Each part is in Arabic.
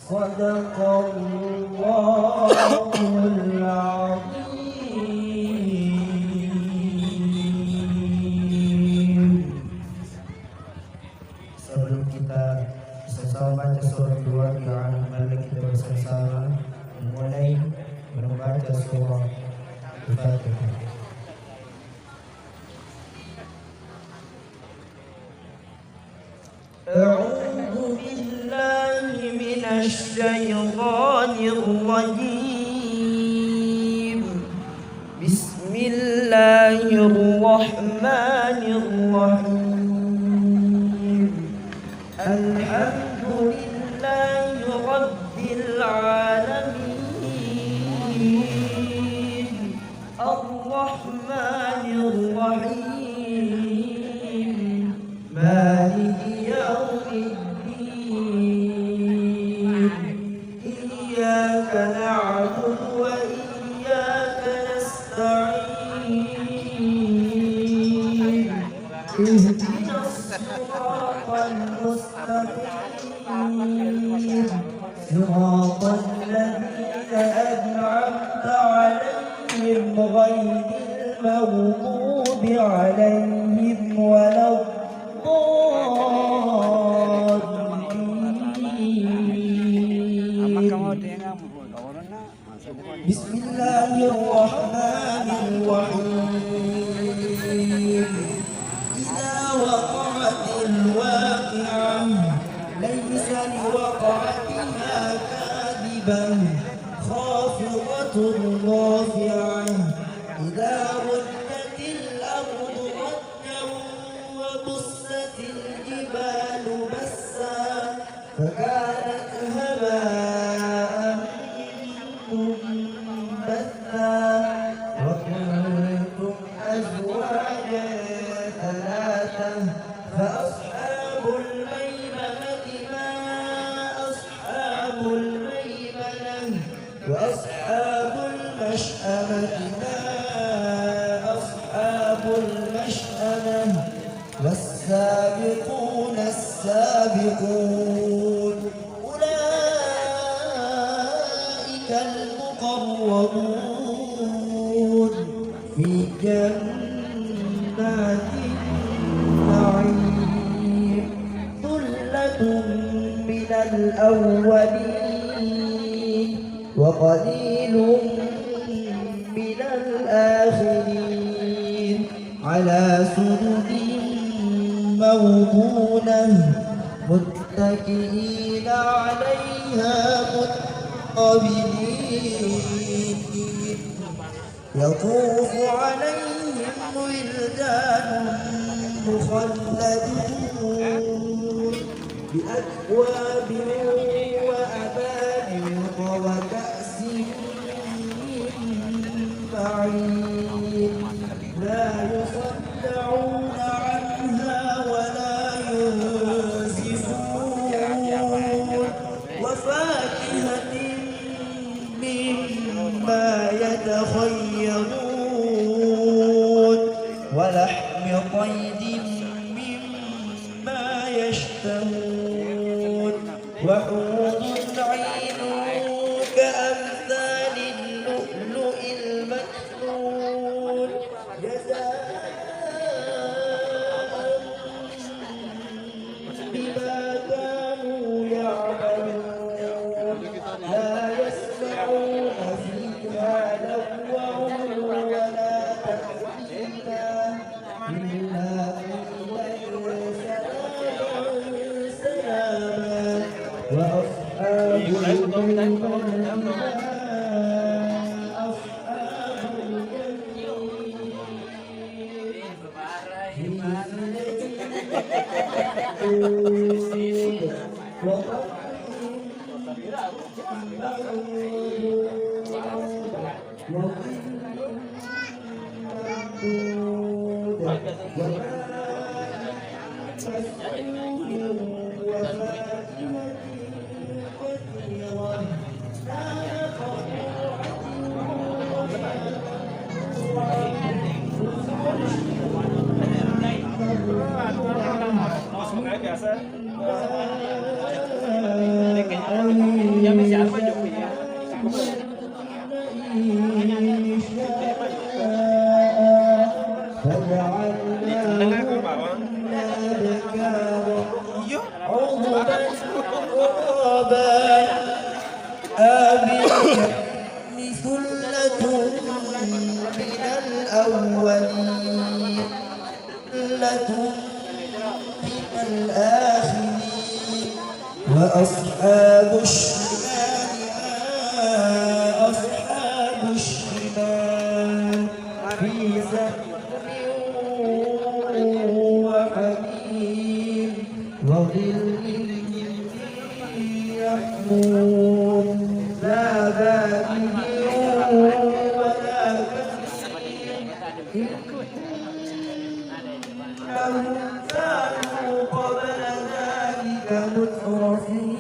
صدق الله العظيم. Sebelum kita bersama baca surah Al-Waqi'ah, mari kita bersama memulai membaca surah Al-Fatihah. أعوذ بالله من الشيطان الرجيم. بسم الله الرحمن الرحيم. الحمد لله رب العالمين الرحمن الرحيم مالك يوم الدين. إياك نعبد وإياك نستعين. اهدنا الصراط المستقيم صراط الذين أنعمت عليهم غير المغضوب عليهم ولا بسم الله الرحمن الرحيم. إذا وقعت الواقعة ليس لوقعتها كاذبة خافضة رافعة. إذا رجت الأرض رجا وبست الجبال بسا فكانت هباء منبثا وكنتم أزواجا ثلاثة فأصحاب الميمنة ما أصحاب الميمنة وأصحاب المشأمة ما أصحاب المشأمة والسابقون السابقون أولئك المقربون في جنات النعيم ثلة من الأولين وقليل من الآخرين على سرر موضونة متكئين عليها متقابلين يطوف عليهم ولدان مخلدون بأكواب وأباريق وكأس من معين لا يصدعون عنها ولا ينزفون وفاكهة مما يتخيرون ولحم طير مما يشتهون وحور عين كأمثال اللؤلؤ المكنون جزاء بما كانوا يعملون لا يسمعون فيها لغوا ولا تأثيما إلا قيلا سلاما وأصحاب الميمنة أصحاب ثلة من الأولين ثلة من الآخرين وأصحاب الشمال ما أصحاب الشمال في سحر وحميم وظل يحمون لا بارد ولا كريم إنهم كانوا قبل ذلك مترفين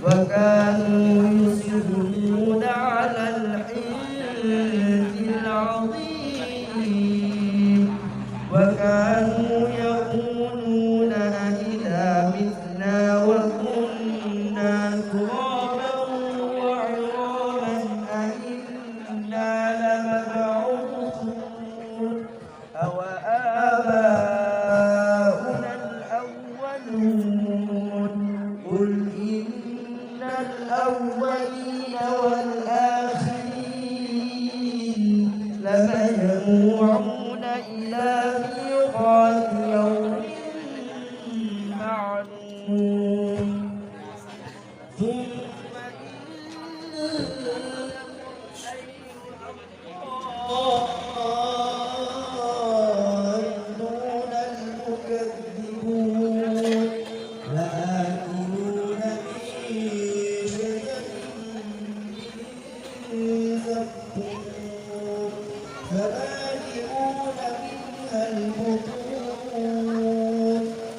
وكانوا يصرون على الحنث العظيم وكانوا يقولون أئذا متنا وكنا ترابا وعظاما أئنا لمبعوثون أو آباؤنا الأولون قل إن الأولين والآخرين لمجموعون إلى ميقات يوم معلوم ثم الضالون المكذبون لآكلون من شجر من زقوم فمالئون منها البطون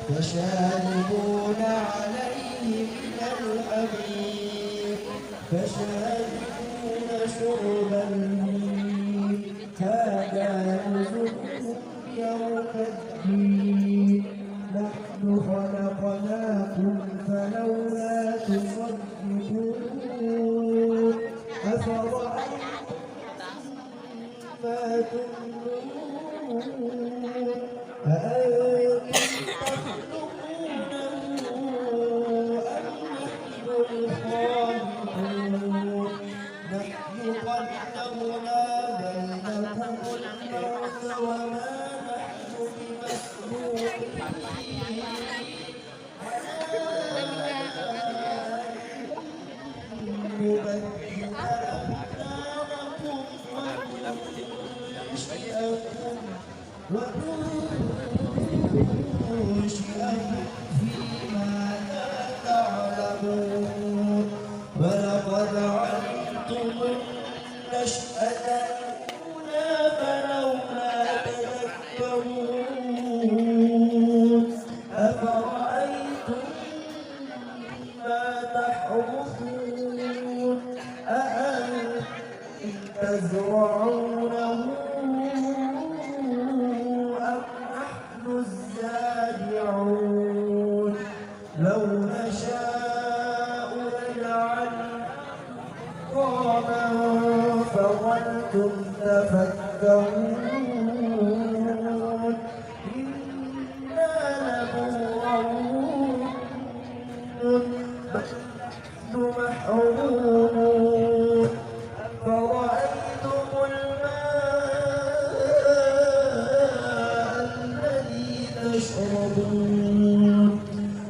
فشاربون عليه من الحميم فشاربون شرب الهيم هذا نزلهم يوم الدين نحن خلقناكم فلولا تصدقون الخالقون نحن قدرنا بينكم الموت وما نحن بمسبوقين نبدل أمثالكم وننشئكم فيما لا تعلمون ولقد علمتم النشأة الأولى فلولا تذكرون أفرأيتم ما تحرثون أأنتم تزرعونه أم نحن الزارعون لو نشاء لجعلنا حراما فظلتم تفكرون إنا لمغرمون نحن محرومون أفرأيتم الماء الذي تشربون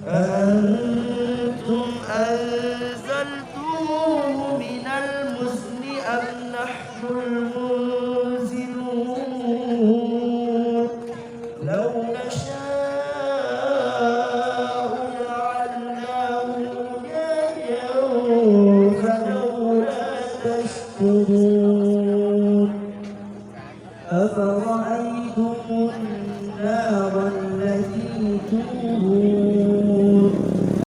أأنتم أنزلتموه من المزن أم نحن المنزلون لو نشاء جعلناه أجاجا فلولا تشكرون أفرأيتم النار التي تورون